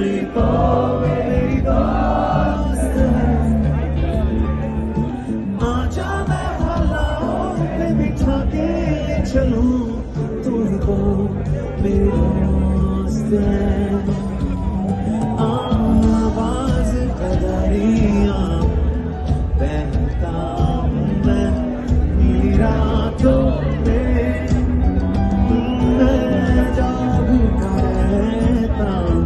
ही तो मेरी दोस्त है। आजा मैं हलाओं पे बिठा के चलूं, तू ही तो मेरी दोस्त है। आवाज कदरियां बहता हूं मैं नीली रातों में, मैं जागता रहता हूं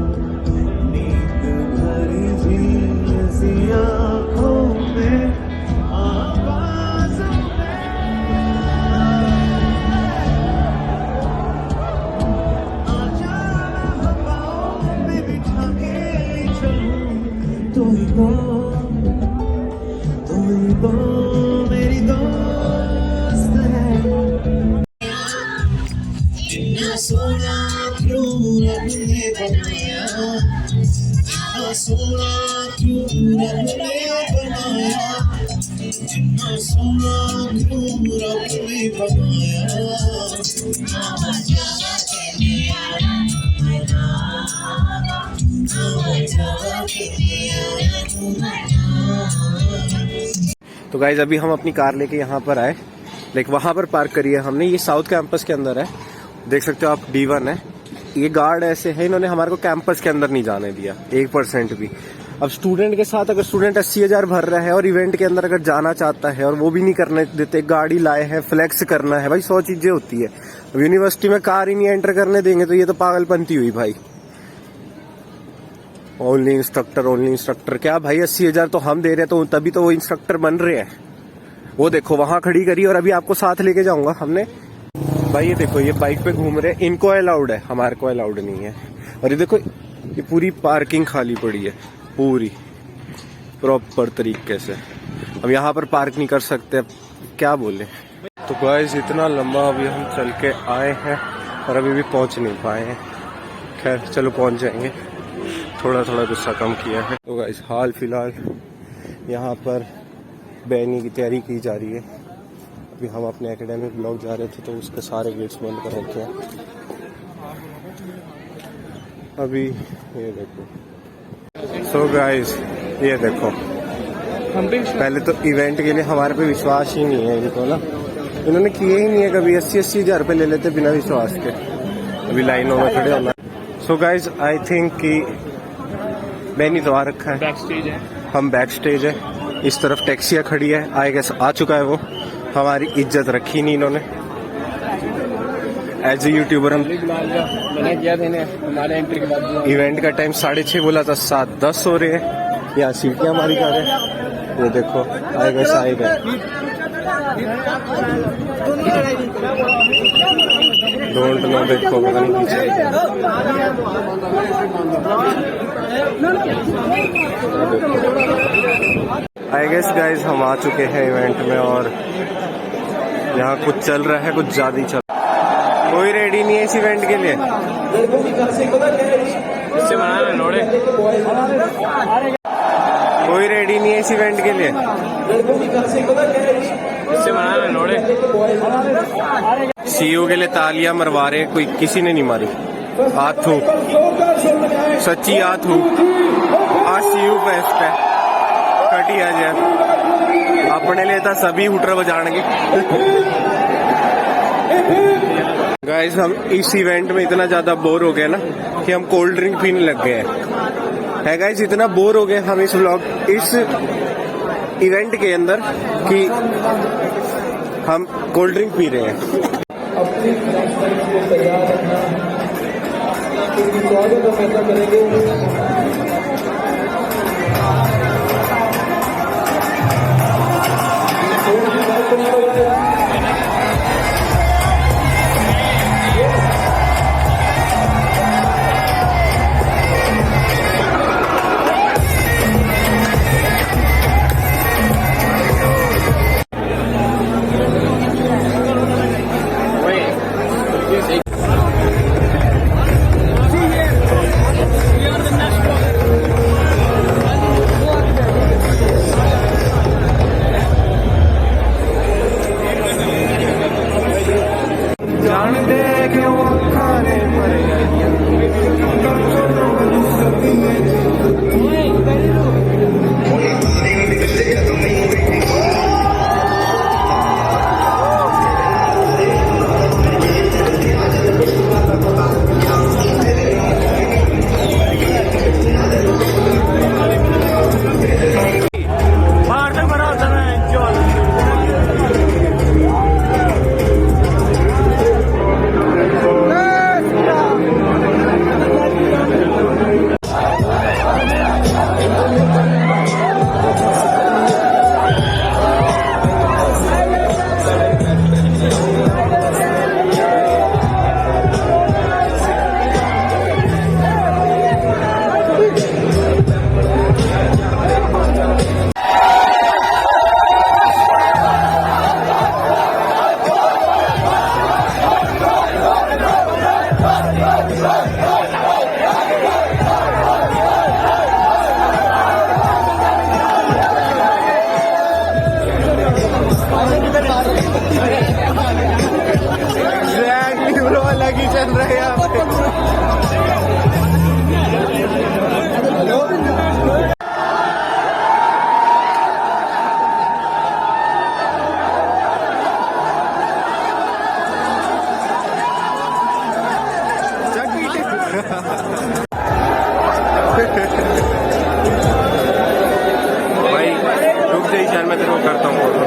नींद भरी सी आंखों में। आवाज़ों में आजा हवाओं में बिठा के चलूं, तू ही तो मेरी दोस्त है। इतना सोना क्यों रब ने बनाया, इतना सोना क्यों रब ने बनाया, इतना सोना क्यों रब ने बनाया। तो गाइज अभी हम अपनी कार लेके यहाँ पर आए, लाइक वहाँ पर पार्क करी है हमने। ये साउथ कैंपस के अंदर है, देख सकते हो आप, D1 है। ये गार्ड ऐसे है, इन्होंने हमारे को कैंपस के अंदर नहीं जाने दिया 1% भी। अब स्टूडेंट के साथ अगर स्टूडेंट 80,000 भर रहा है और इवेंट के अंदर अगर जाना चाहता है और वो भी नहीं करने देते, गाड़ी लाए हैं, फ्लेक्स करना है भाई, 100 चीजें होती है। अब यूनिवर्सिटी में कार ही नहीं एंटर करने देंगे तो ये तो पागलपंती हुई भाई। ओनली इंस्ट्रक्टर क्या भाई, 80,000 तो हम दे रहे हैं, तो तभी तो वो इंस्ट्रक्टर बन रहे हैं। वो देखो वहां खड़ी करी और अभी आपको साथ लेके जाऊंगा हमने। भाई ये देखो, ये बाइक पे घूम रहे हैं, इनको अलाउड है, हमारे को अलाउड नहीं है। और ये देखो, ये पूरी पार्किंग खाली पड़ी है, पूरी प्रॉपर तरीके से। हम यहाँ पर पार्क नहीं कर सकते, अब क्या बोले। तो गाइस इतना लंबा अभी हम चल के आए हैं और अभी भी पहुंच नहीं पाए हैं। खैर चलो पहुंच जाएंगे, थोड़ा थोड़ा गुस्सा कम किया है। तो गाइस हाल फिलहाल यहाँ पर बैनी की तैयारी की जा रही है। अभी हम अपने एकेडमिक ब्लॉक जा रहे थे तो उसके सारे गेट्स बंद कर रखे हैं। अभी ये देखो, सो गाइस ये देखो, पहले तो इवेंट के लिए हमारे पे विश्वास ही नहीं है इनको ना, इन्होंने किए ही नहीं है कभी। 80-80 हज़ार रुपये ले लेते बिना विश्वास के। अभी लाइनों में खड़े होना। सो गाइस आई थिंक कि बैनी तो आ रखा है, बैक स्टेज है, हम बैक स्टेज है। इस तरफ टैक्सियाँ खड़ी है, आई गेस आ चुका है वो। हमारी इज्जत रखी नहीं इन्होंने। एज ए यूट्यूबर हम किया देने हमारे एंट्री के बाद। इवेंट का टाइम 6:30 बोला था, 7:10 हो रहे हैं। यहाँ सीटियाँ हमारी कार है, ये देखो आई गेस आई गए। डोंट नो, देखो पता नहीं पीछे। आई गेस गाइज हम आ चुके हैं इवेंट में और यहाँ कुछ चल रहा है, कुछ ज्यादा ही चल रहा है। कोई रेडी नहीं है इस इवेंट के लिए। इससे बनाना लोड़े। कोई रेडी नहीं है इस इवेंट के लिए। इससे बनाना लोड़े। सीयू के लिए तालियां मरवा रहे, कोई किसी ने नहीं मारी। आथू सच्ची आथू आज सीयू फेस्ट है, कटी आ जाए अपने लिए था, सभी हुटर बजाएंगे। गाइस हम इस इवेंट में इतना ज्यादा बोर हो गए ना कि हम कोल्ड ड्रिंक पीने लग गए हैं। गाइस इतना बोर हो गए हम इस इवेंट के अंदर कि हम कोल्ड ड्रिंक पी रहे हैं। अपनी को तैयार रखना, स्वागत हम ऐसा करेंगे। बन रहे हैं यहाँ पे। भाई रुक जाइए शायद मैं तेरे को करता हूँ फोटो।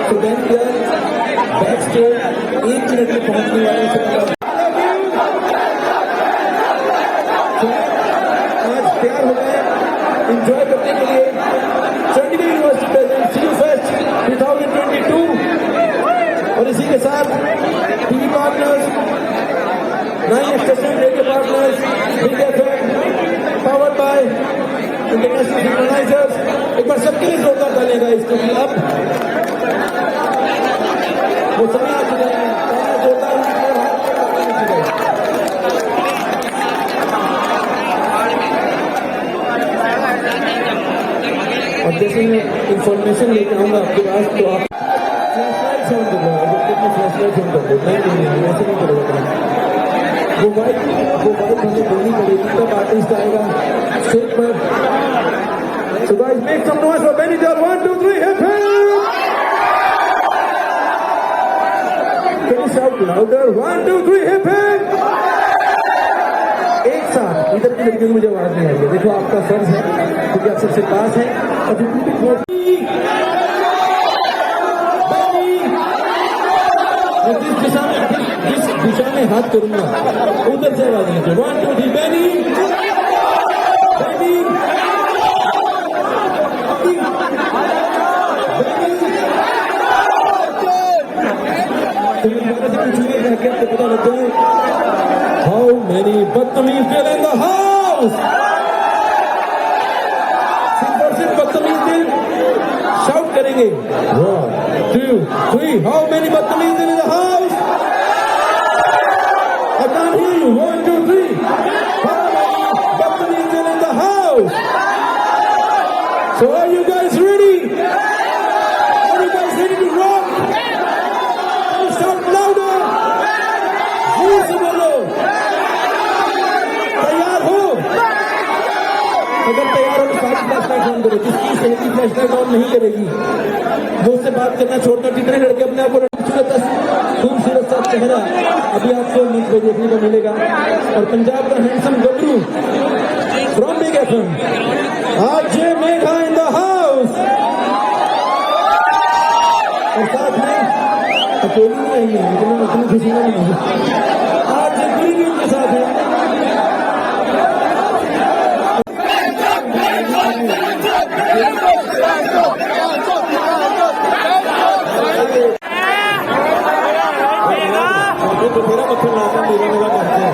तो देन बैक स्टेज 1 मिनट में पहुंचने वाले से आज तैयार हो गए एंजॉय करने के लिए Chandigarh university present C fest 2022 और इसी के साथ TV partners 9 station radio partners big FM powered by international synchronizers. एक बार सबके लिए जोरदार तालियां इसके खिलाफ वो सभी आ चुके हैं। जोरदार और जैसे मैं इंफॉर्मेशन लेके आऊंगा आपके पास तो आप फ्लैशलाइट ऑन कर दो। फ्लैशलाइट ऑन कर दो। नहीं ऐसे नहीं करेगा। वो बाइक हमें देनी पड़ेगी तब आर्टिस्ट आएगा स्टेज पर। So guys, make some noise for Benny Dell. 1, 2, 3, hip hip! Can you shout louder? 1, 2, 3, hip hip! एक साथ इधर की लड़कियों को मुझे आवाज नहीं आ रही है। देखो आपका फर्ज है क्योंकि आप सबसे पास है और जिस दिशा में हाथ करूंगा उधर से आवाज लीजिए। 1, 2, 3, बेनी पता लग जाए। हाउ मेनी बदतमीज दिल इन द हाउस। सिर्फ बदतमीज दिल शाउट करेंगे 1, 2, 3। हाउ मेनी बदतमीज दिल in the house. I can't hear you. 1, 2, 3। How many बदतमीज दिल in the house. So are you guys ready? Are you guys ready to rock? Can you shout louder? जोर से बोलो। तैयार हो? अगर तैयार हो तो सारी फ्लैशलाइट ऑन करो। जिसकी सहेली फ्लैशलाइट ऑन नहीं करेगी वो उससे बात करना छोड़ना। कितने लड़के अपने आप को खूबसूरत सा चेहरा अभी आपको मंच पे देखने को मिलेगा। और पंजाब का handsome Gabru from big FM RJ Megha in the house. और साथ में अकेली नहीं है लेकिन मैं उतनी खुशी में नहीं हूँ। आज भी उनके साथ है। तो मेरा मत्थर लाता मेरा मेरा करते हैं।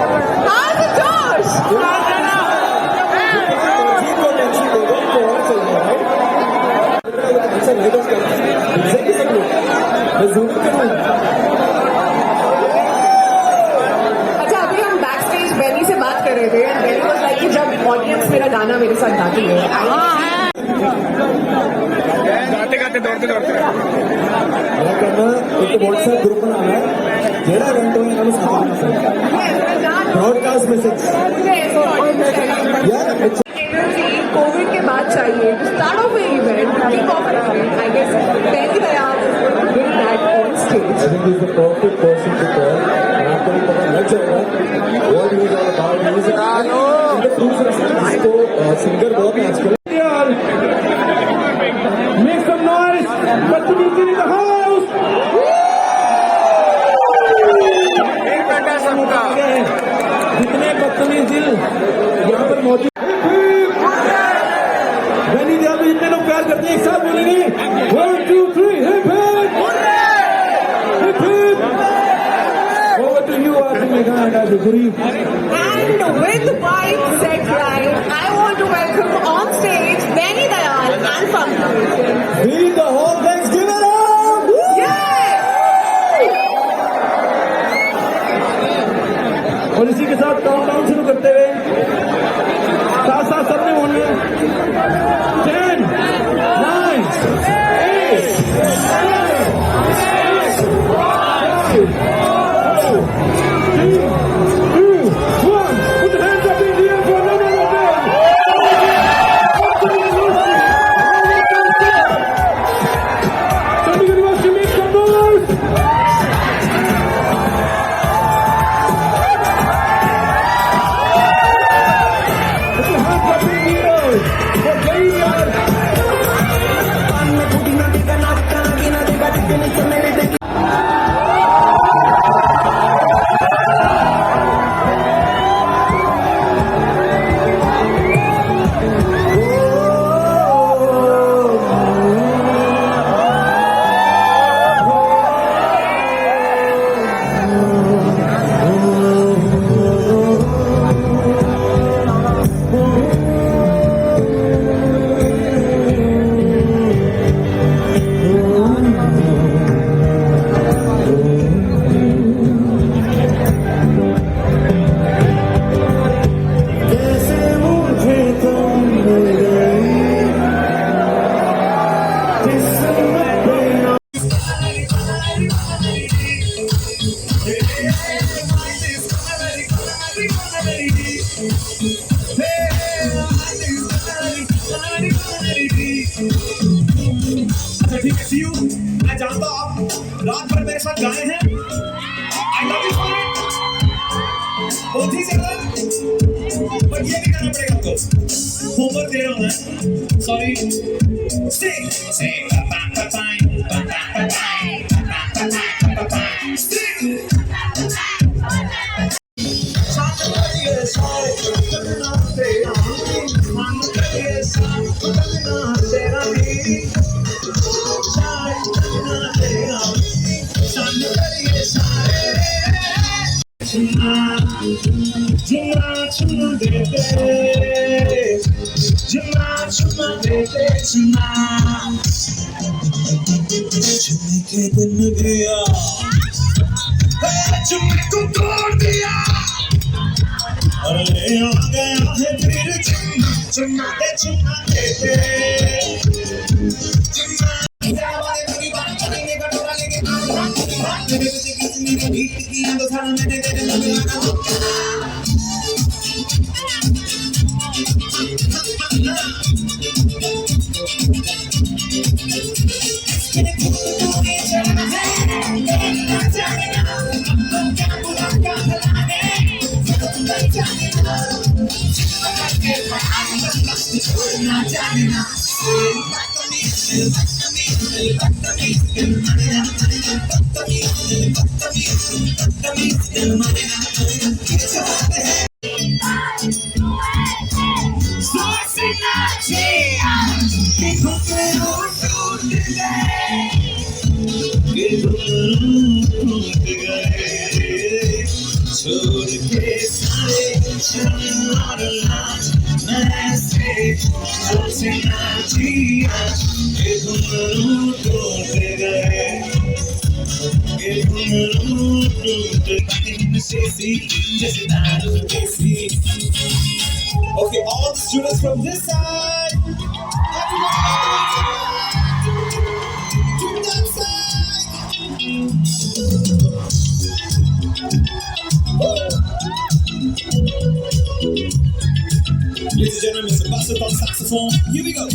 ऐसा नहीं बस करते सब लोग मैं जूम करूँ। अच्छा अभी हम बैक स्टेज बेनी से बात कर रहे थे। बेनी वाज लाइक कि जब ऑडियंस मेरा गाना मेरे साथ गाती है गाते गाते दौड़ते दौड़ते क्या करना एक व्हाट्सएप ग्रुप बनाना जेड़ा घंटों में हम ब्रॉडकास्ट मैसेज यार कोविड के बाद चाहिए to start off a event kick off an event I guess Benny Dayal will that on stage. I think is the perfect person to call. आपको भी पता लग जाएगा what is all about music. इसको सिंगर बहुत है आजकल। मेक सम नॉइज बदतमीज इन द हाउस। एक बेटा सबका जितने बदतमीज दिल यहाँ पर मौजूद बेनी दयाल में जितने लोग प्यार करते हैं एक साथ बोलेंगे 1, 2, 3 hip hip hip hip. Over to you RJ Megha and RJ Guri. And with white set right, I want to welcome on stage Benny Dayal and Pankaj. Be the whole thanks, give it up! Yes! रात भर मेरे साथ गाए हैं, I love you for it, बहुत ही ज्यादा, but ये भी करना पड़ेगा आपको, होमवर्क दे रहा हूँ मैं, सॉरी, sing, sing, के दिन गया, चुम्मे को तोड़ दिया और ले आ गया है फिर चुम्मा दे चुम्मा वाले बड़ी बात करने का डोरा लेके मेरे से किसी ने बीट किया तो सारा मैंने तेरे छोड़ के सारे शर्म और लाज मैं से ना जिया ये घुंघरू टूट गए ये घुंघरू टूट गए से जैसे दारू देसी. Okay, all the students from this side, to that side. Ladies and gentlemen, Mr. Buster on saxophone. Here we go.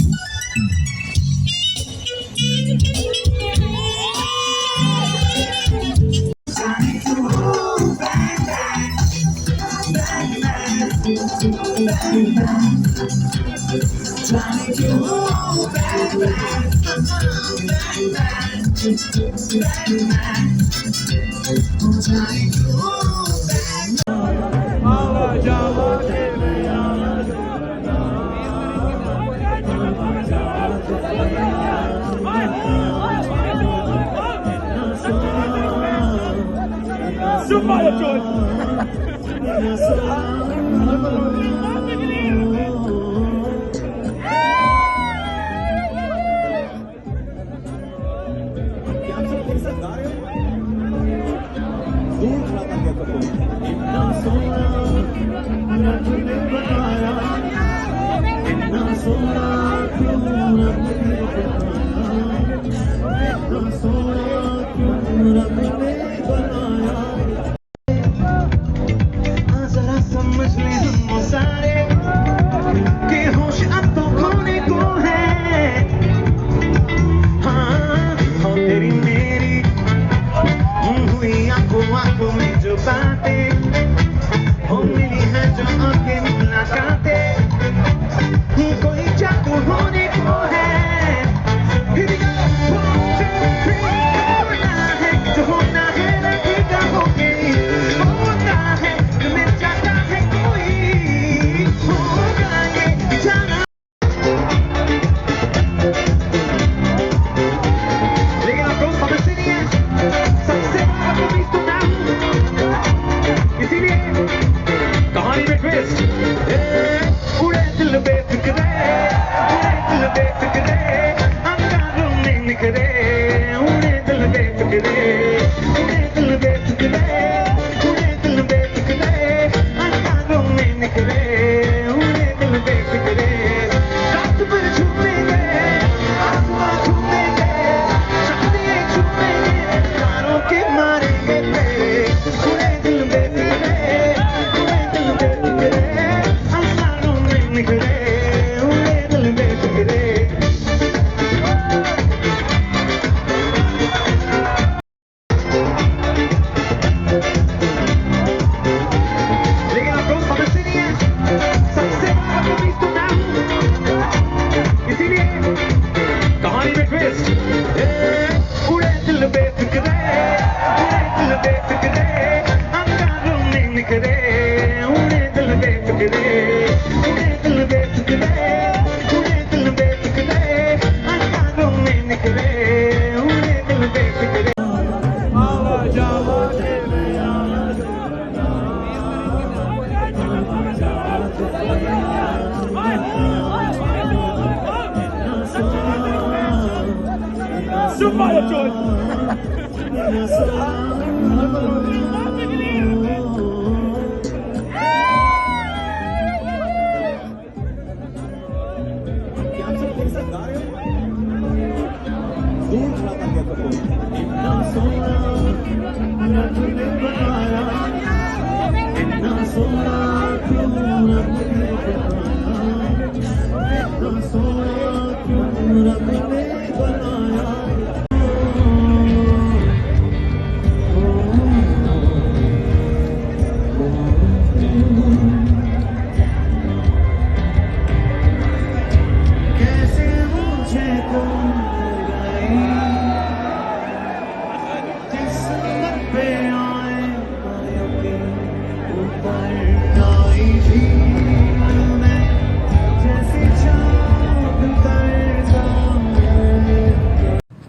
होना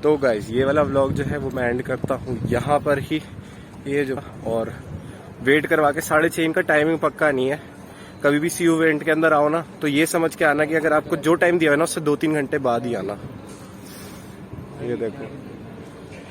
तो गाइज ये वाला व्लॉग जो है वो मैं एंड करता हूँ यहाँ पर ही। ये जो और वेट करवा के 6:30 इनका टाइमिंग पक्का नहीं है। कभी भी सीयू इवेंट के अंदर आओ ना तो ये समझ के आना कि अगर आपको जो टाइम दिया है ना उससे 2-3 घंटे बाद ही आना। ये देखो